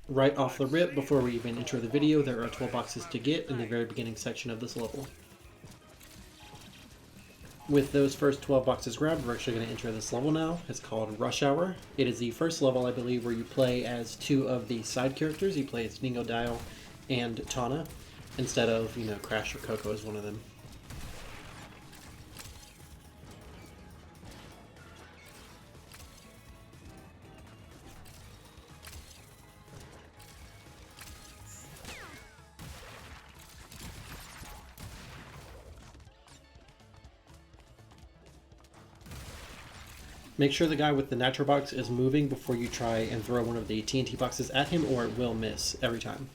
Right off the rip, before we even enter the video, there are 12 boxes to get in the very beginning section of this level. With those first 12 boxes grabbed, we're actually going to enter this level now. It's called Rush Hour. It is the first level, I believe, where you play as two of the side characters. You play as Dingodile and Tana, instead of, Crash or Coco as one of them. Make sure the guy with the Nitro box is moving before you try and throw one of the TNT boxes at him, or it will miss every time.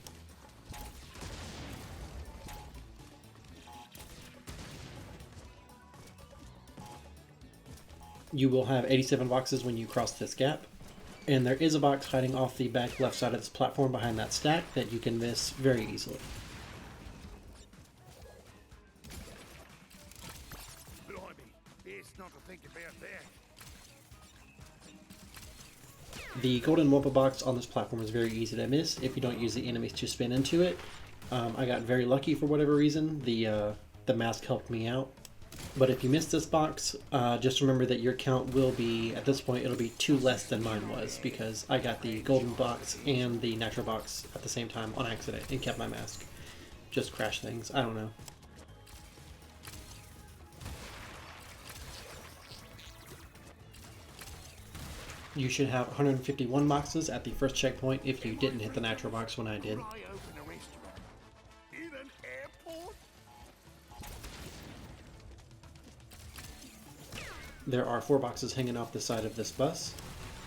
You will have 87 boxes when you cross this gap, and there is a box hiding off the back left side of this platform behind that stack that you can miss very easily. The golden Wumpa box on this platform is very easy to miss if you don't use the enemies to spin into it. I got very lucky for whatever reason. The mask helped me out. But if you miss this box, just remember that your count will be, at this point, it'll be 2 less than mine was, because I got the golden box and the Nitro box at the same time on accident and kept my mask. Just crash things. I don't know. You should have 151 boxes at the first checkpoint if you didn't hit the Nitro box when I did. There are 4 boxes hanging off the side of this bus,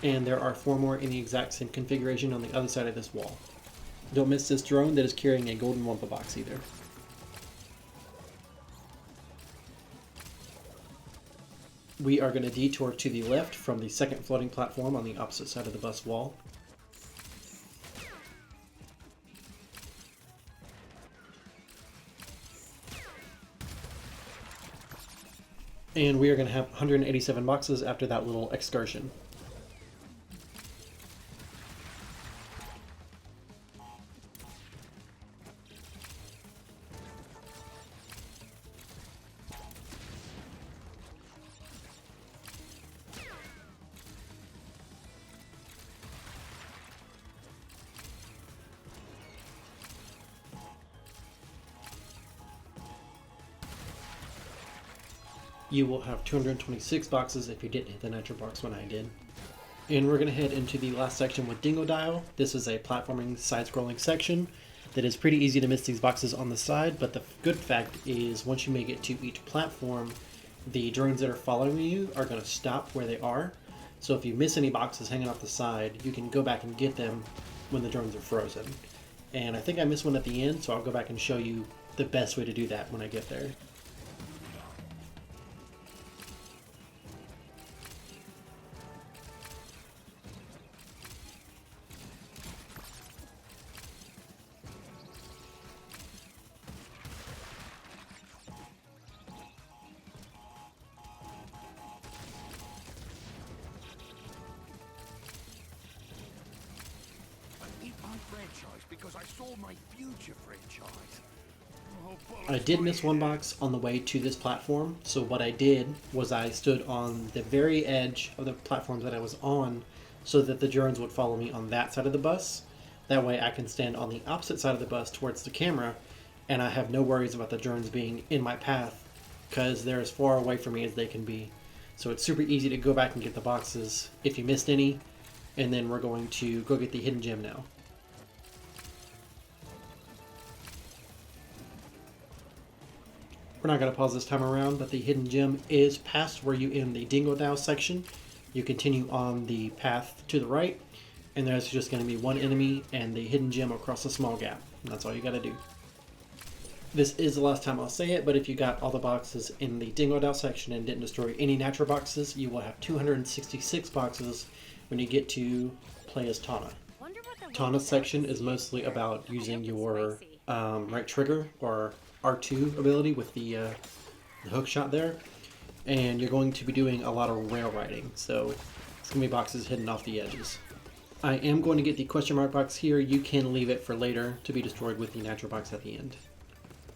and there are 4 more in the exact same configuration on the other side of this wall. Don't miss this drone that is carrying a golden Wumpa box either. We are going to detour to the left from the second floating platform on the opposite side of the bus wall. And we are going to have 187 boxes after that little excursion. You will have 226 boxes if you didn't hit the Nitro box when I did. And we're going to head into the last section with Dingodile. This is a platforming side-scrolling section that is pretty easy to miss these boxes on the side, but the good fact is once you make it to each platform, the drones that are following you are going to stop where they are. So if you miss any boxes hanging off the side, you can go back and get them when the drones are frozen. And I think I missed one at the end, so I'll go back and show you the best way to do that when I get there. Because I saw my future franchise. I did miss one box on the way to this platform, so what I did was I stood on the very edge of the platforms that I was on so that the drones would follow me on that side of the bus. That way I can stand on the opposite side of the bus towards the camera, and I have no worries about the drones being in my path because they're as far away from me as they can be. So it's super easy to go back and get the boxes if you missed any, and then we're going to go get the hidden gem now. We're not going to pause this time around, but the hidden gem is past where you end the Dingodile section. You continue on the path to the right, and there's just going to be one enemy and the hidden gem across a small gap. And that's all you got to do. This is the last time I'll say it, but if you got all the boxes in the Dingodile section and didn't destroy any Nitro boxes, you will have 266 boxes when you get to play as Tana. Tana's section is mostly about using your right trigger or R2 ability with the hook shot there, and you're going to be doing a lot of rail riding, so it's going to be boxes hidden off the edges. I am going to get the question mark box here. You can leave it for later to be destroyed with the natural box at the end.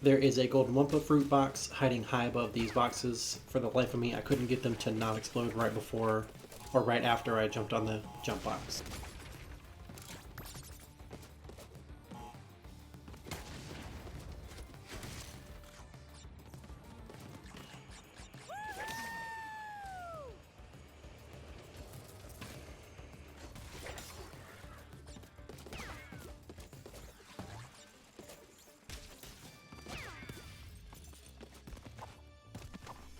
There is a golden Wumpa fruit box hiding high above these boxes. For the life of me, I couldn't get them to not explode right before or right after I jumped on the jump box.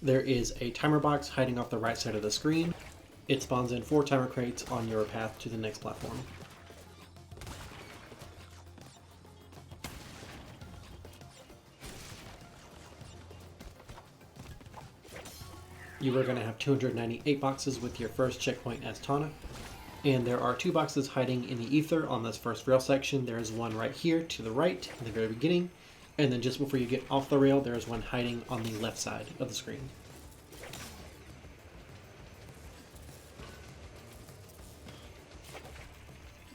There is a timer box hiding off the right side of the screen. It spawns in 4 timer crates on your path to the next platform. You are going to have 298 boxes with your first checkpoint as Tana. And there are 2 boxes hiding in the ether on this first rail section. There is one right here to the right in the very beginning. And then just before you get off the rail, there is one hiding on the left side of the screen.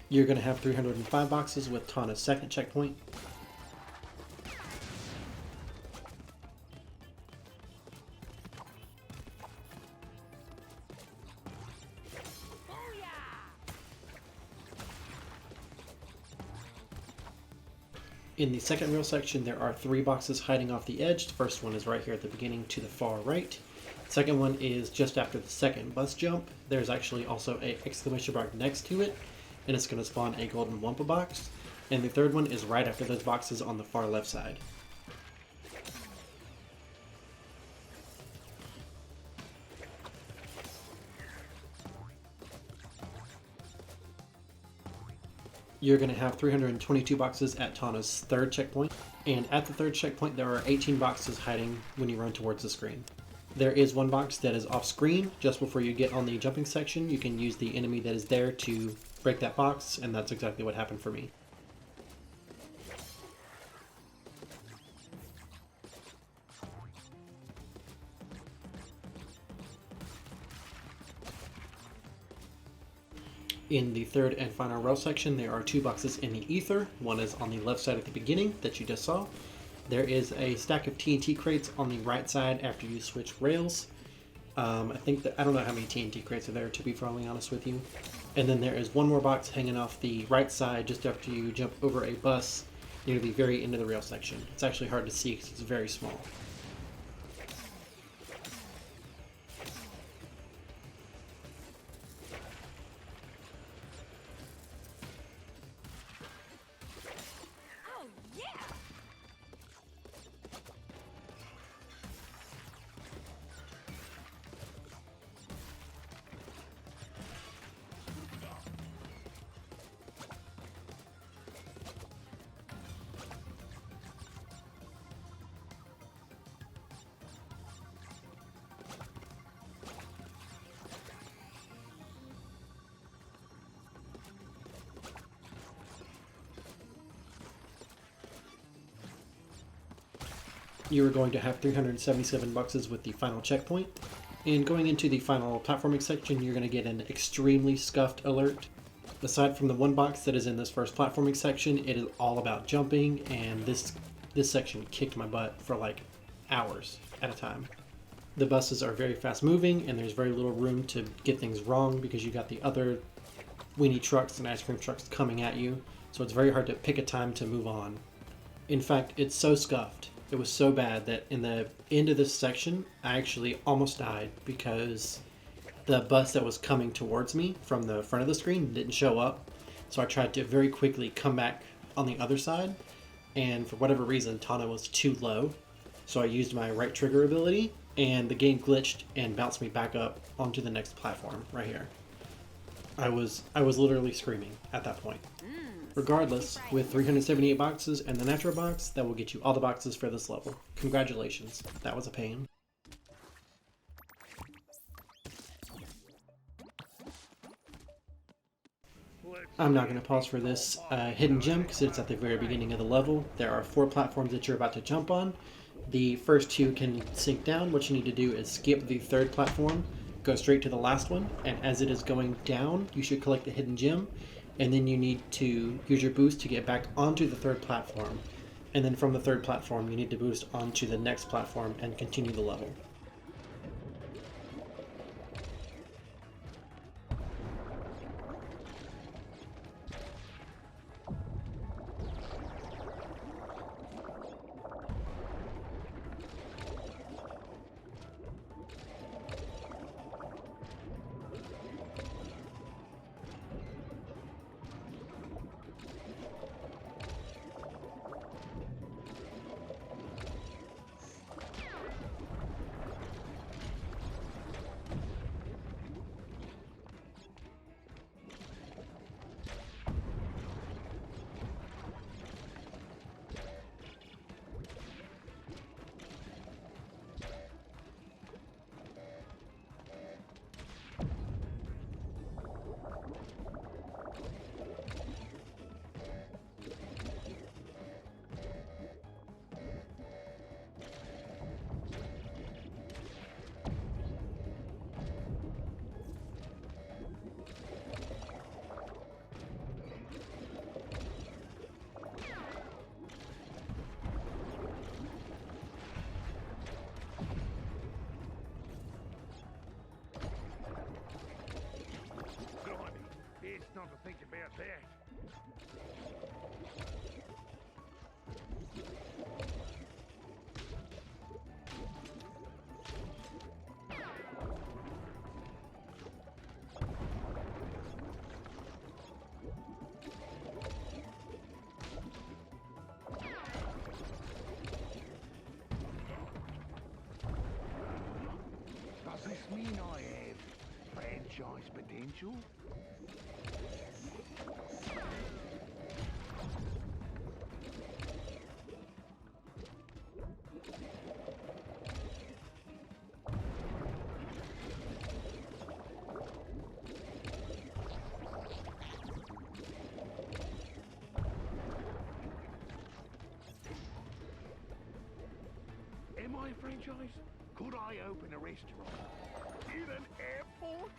You're going to have 305 boxes with Tana's second checkpoint. In the second rail section, there are 3 boxes hiding off the edge. The first one is right here at the beginning to the far right. The second one is just after the second bus jump. There's actually also an exclamation mark next to it, and it's going to spawn a golden Wumpa box. And the third one is right after those boxes on the far left side. You're going to have 322 boxes at Tana's third checkpoint, and at the third checkpoint there are 18 boxes hiding when you run towards the screen. There is one box that is off screen. Just before you get on the jumping section, you can use the enemy that is there to break that box, and that's exactly what happened for me. In the third and final rail section, there are 2 boxes in the ether. One is on the left side at the beginning that you just saw. There is a stack of TNT crates on the right side after you switch rails. I don't know how many TNT crates are there, to be fairly honest with you. And then there is one more box hanging off the right side just after you jump over a bus near the very end of the rail section. It's actually hard to see because it's very small. You are going to have 377 boxes with the final checkpoint. And going into the final platforming section, you're going to get an extremely scuffed alert. Aside from the one box that is in this first platforming section, it is all about jumping, and this section kicked my butt for like hours at a time. The buses are very fast moving, and there's very little room to get things wrong because you got the other weenie trucks and ice cream trucks coming at you, so it's very hard to pick a time to move on. In fact, it's so scuffed. It was so bad that in the end of this section, I actually almost died because the bus that was coming towards me from the front of the screen didn't show up. So I tried to very quickly come back on the other side, and for whatever reason, Tana was too low. So I used my right trigger ability, and the game glitched and bounced me back up onto the next platform right here. I was literally screaming at that point. Regardless, with 378 boxes and the natural box, that will get you all the boxes for this level. Congratulations, that was a pain. I'm not going to pause for this hidden gem because it's at the very beginning of the level. There are 4 platforms that you're about to jump on. The first 2 can sink down. What you need to do is skip the 3rd platform, go straight to the last one, and as it is going down, you should collect the hidden gem. and then you need to use your boost to get back onto the third platform, and then from the third platform you need to boost onto the next platform and continue the level. It's not to think about that. Does this mean I have franchise potential? Am I a franchise? Could I open a restaurant in an airport?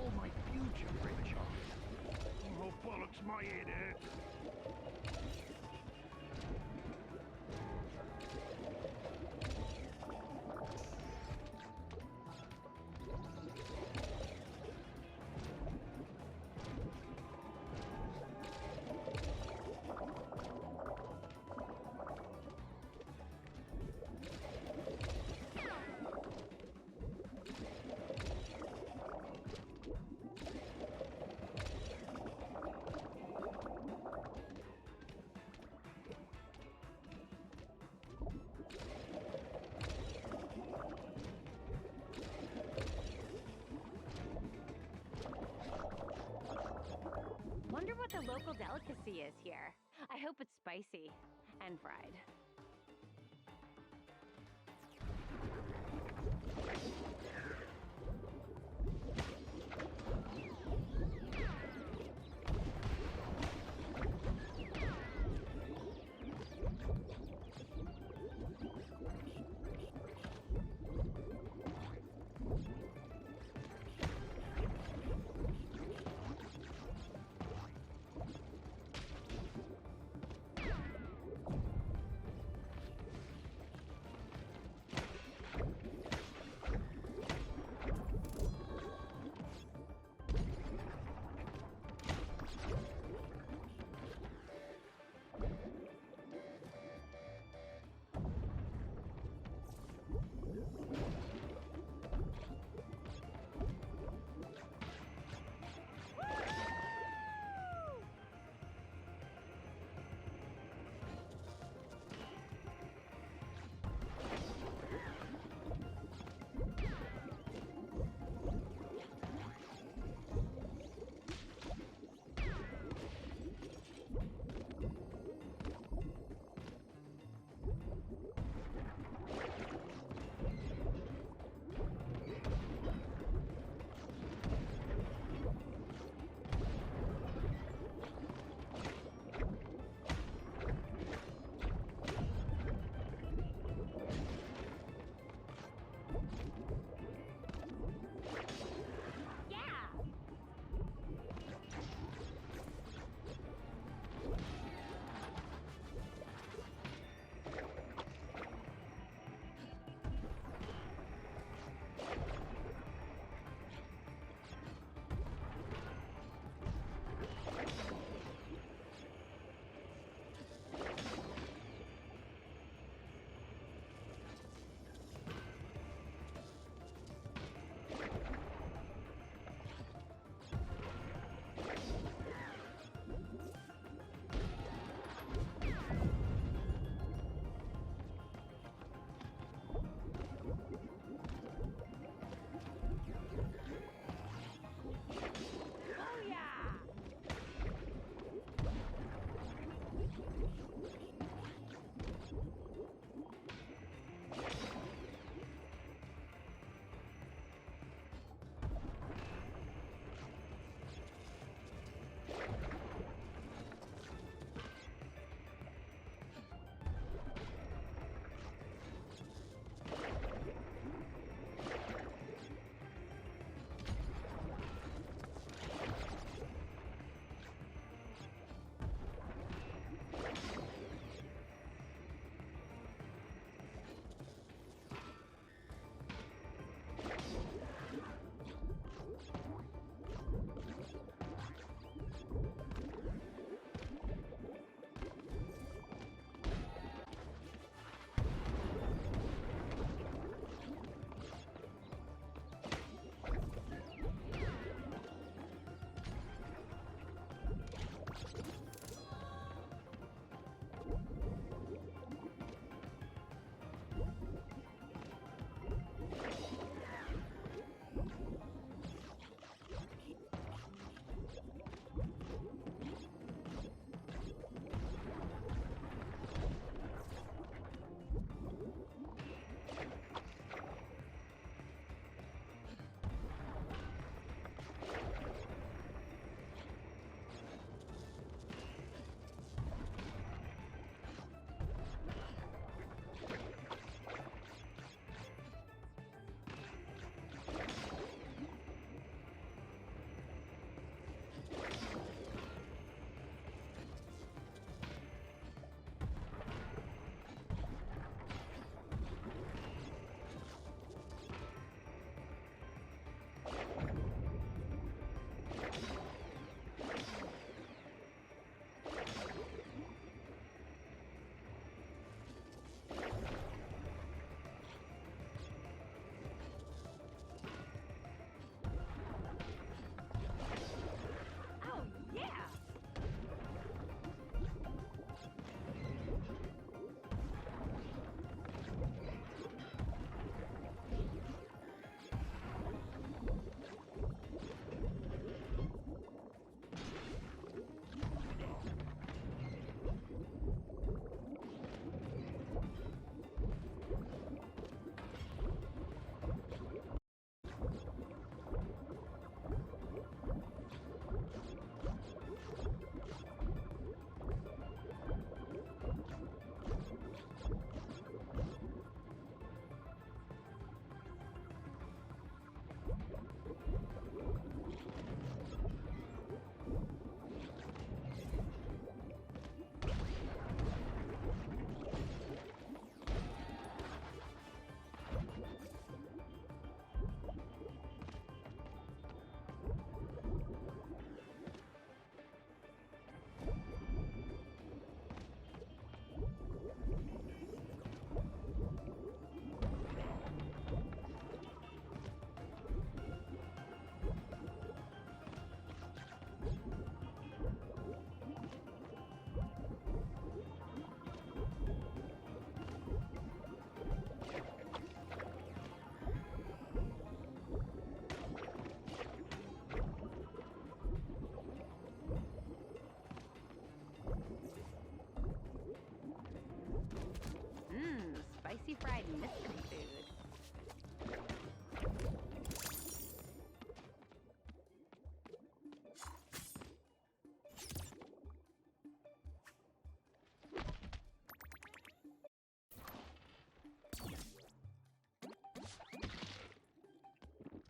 all my future franchise. Oh, bollocks, my head hurts. Wonder what the local delicacy is here. I hope it's spicy and fried.